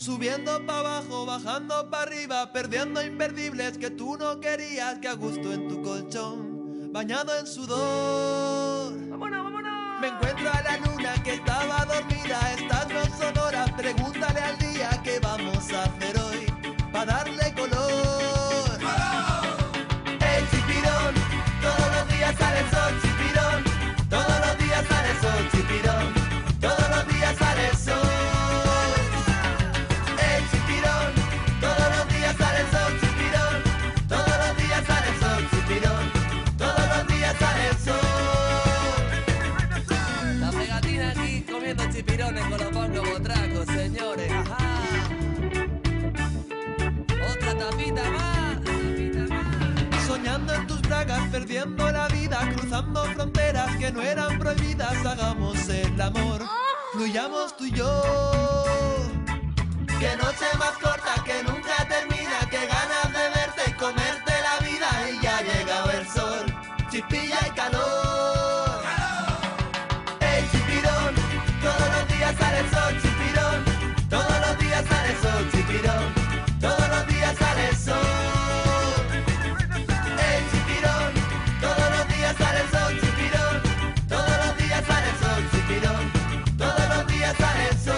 Subiendo pa' abajo, bajando pa' arriba, perdiendo imperdibles que tú no querías, que a gusto en tu colchón, bañado en sudor. ¡Vámonos, vámonos! Me encuentro a la luna que estaba dormida, estas no son horas, pregúntale al día qué vamos a hacer hoy, pa' darle color. El chipirón, todos los días sale el sol, chipirón, todos los días sale el sol, chipirón, todos los días sale el sol. Chipirones con los pongos botracos, señores. Ajá. Otra tapita más. Soñando en tus bragas, perdiendo la vida, cruzando fronteras que no eran prohibidas. Hagamos el amor, fluyamos tú y yo. Qué noche más corta que nunca termina, qué ganas de verte y comerte la vida. Y ya ha llegado el sol, chispilla y calor. El chipirón, todos los días sale el sol, chipirón, todos los días sale el sol, chipirón, todos los días sale el sol. El chipirón, todos los días sale el sol, chipirón, todos los días sale el sol, chipirón, todos los días sale el sol.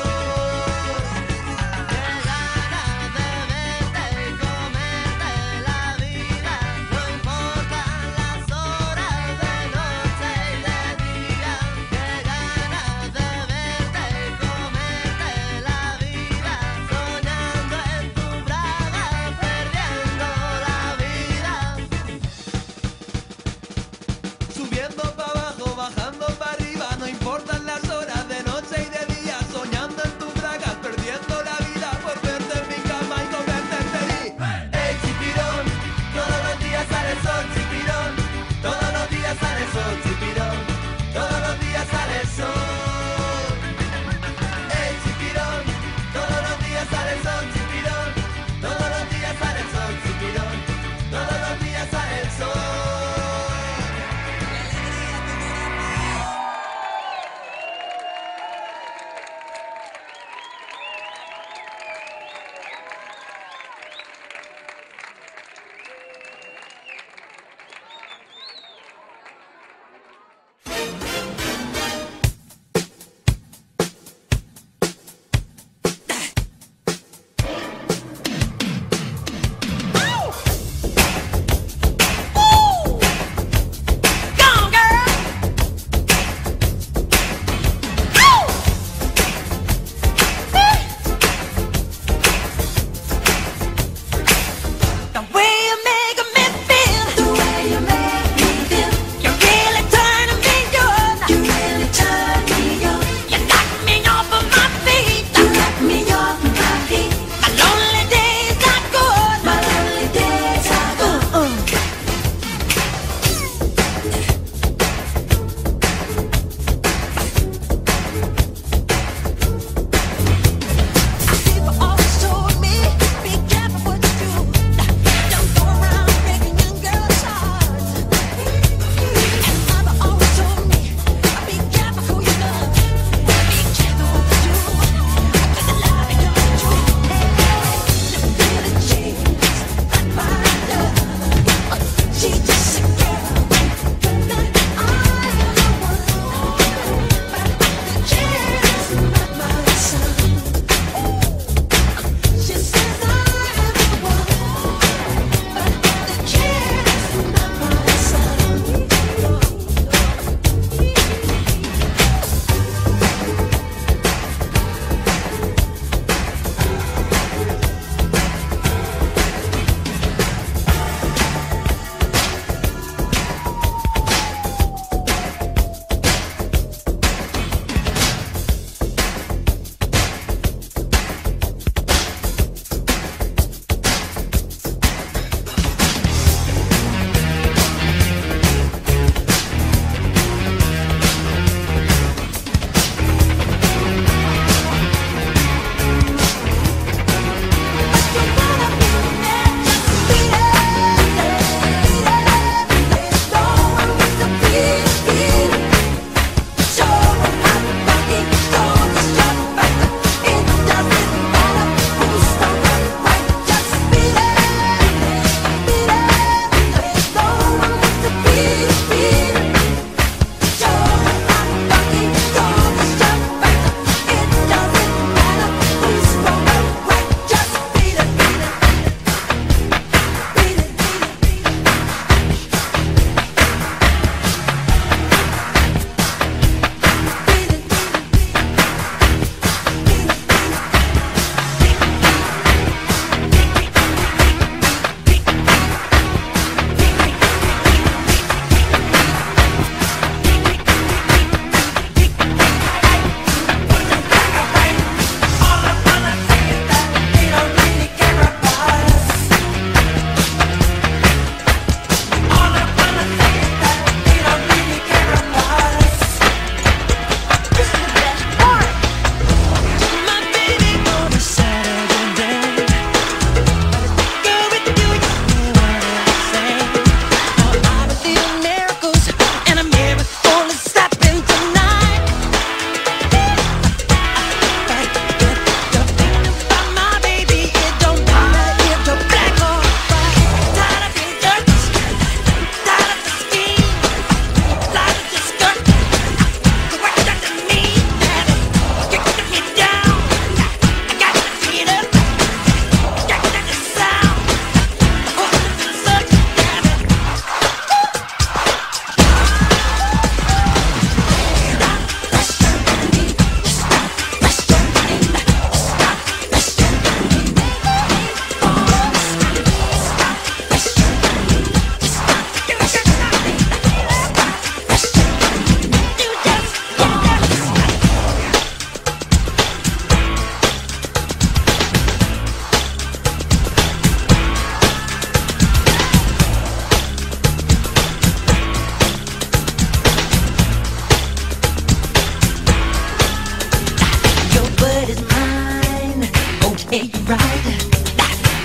Hey, right,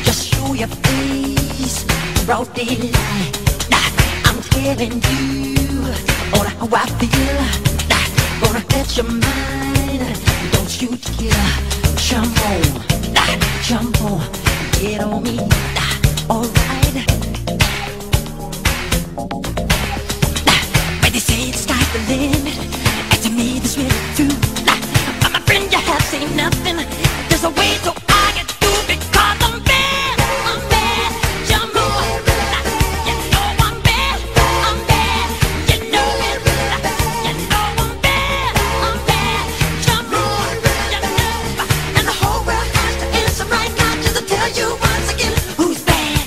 just show your face, broad daylight. I'm telling you all how I feel. Gonna catch your mind, don't you dare. Jump on, get on me. Alright. When they say it's sky's the limit, and to me this really true. But my friend, you have seen nothing. There's a way so I get through because I'm bad. I'm bad. Jump on. You know I'm bad. I'm bad. You know it. You know I'm bad. I'm bad. Jump on. You know. And the whole world has to answer right now just to tell you once again who's bad.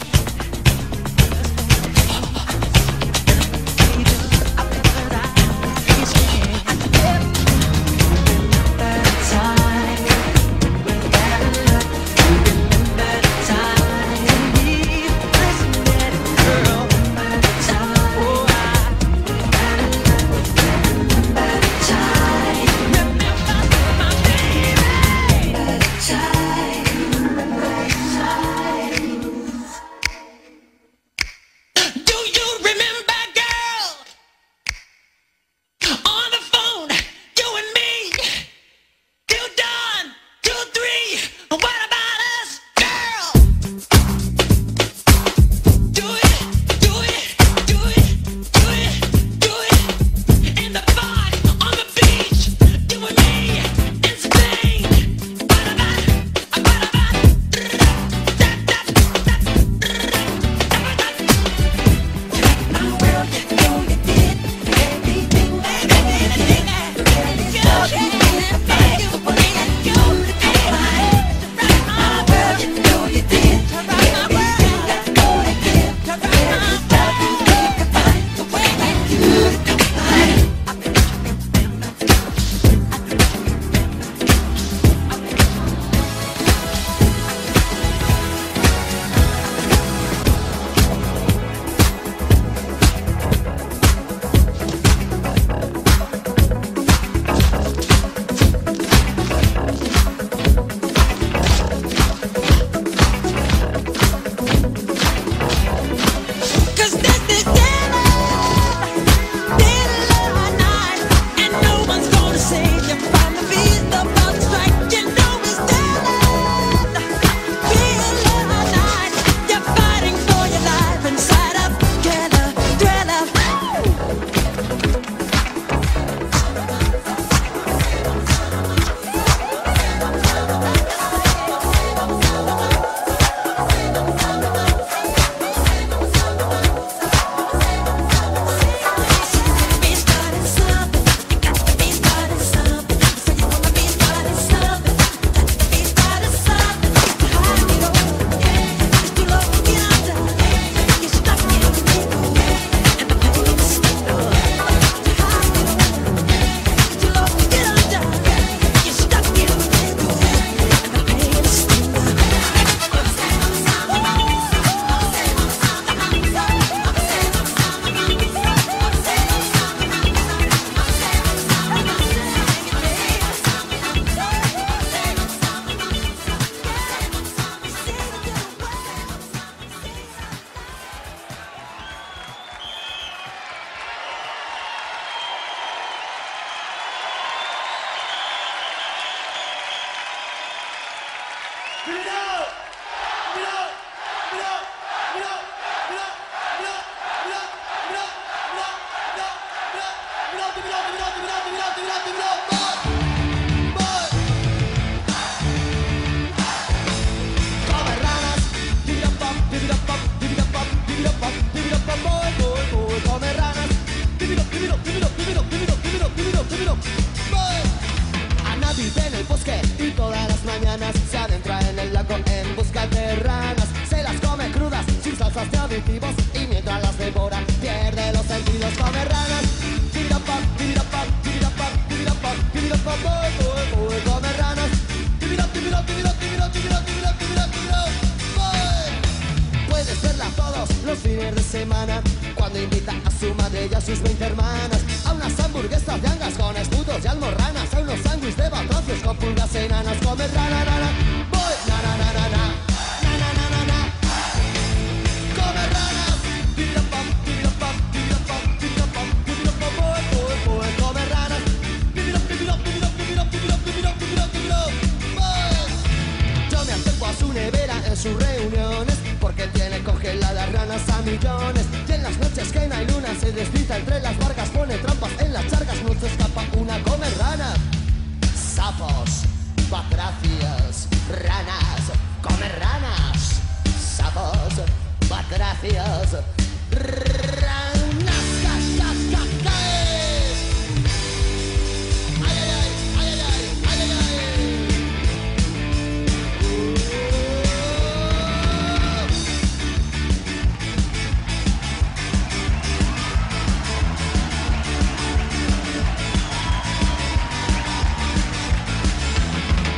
Ana vive en el bosque y todas las mañanas se adentra en el lago en busca de ranas. Se las come crudas, sin salsas de aditivos, y mientras las devora pierde los sentidos. Come ranas, tirirapap, tirirapap, tirirapap, tirirapap, tirirapap, boy, come ranas, tirirap, tirirap, tirirap, tirirap, tirirap, tirirap, tirirap, tirirap, boy. Puedes verla todos los fines de semana cuando invita a su madre y a sus 20 hermanas a unas hamburguesas de angas con escudos y almorranas, a unos sándwiches de batacios con pulgas enanas. Come rana, rana, boy. Na na na na na. Na na na na na. Come ranas. Pipirapam, pipirapam, pipirapam, pipirapam, pipirapam, boy, boy, boy. Come ranas. Pipirap, pipirap, pipirap, pipirap, pipirap, pipirap, pipirap, pipirap, boy. Yo me acerco a su nevera en sus reuniones porque tiene congeladas ranas a millones. Y en las noches que no hay luna se desliza entre las barcas, pone trampas en las charcas, no se escapa una, come rana. Sapos, batracios, ranas, come ranas. Sapos, batracios, ranas, cascascascaes. Ay, ay, ay, ay, ay, ay, ay, ay.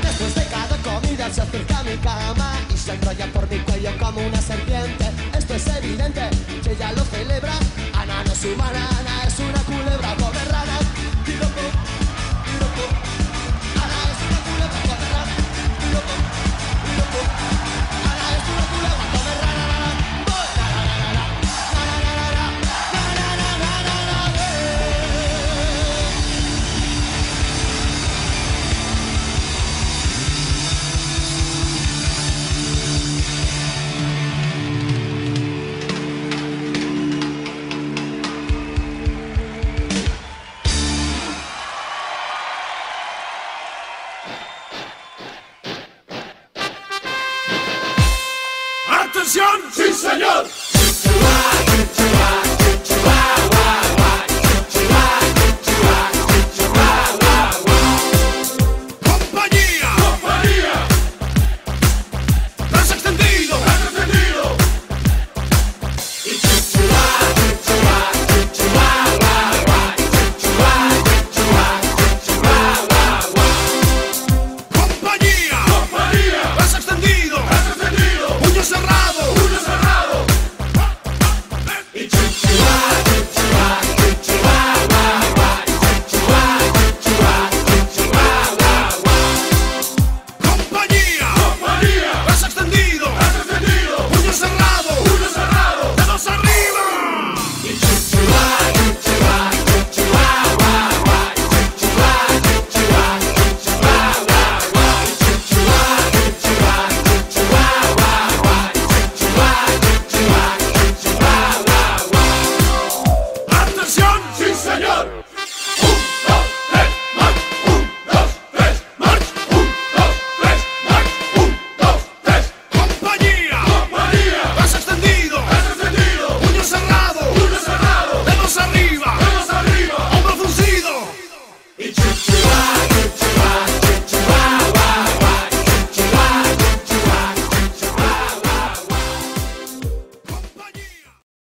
Después de cada comida se acerca a mi cama y se enrolla por mi cuello como una serpiente. Esto es evidente, que ella lo celebra. Ana no es humana, Ana es una culebra.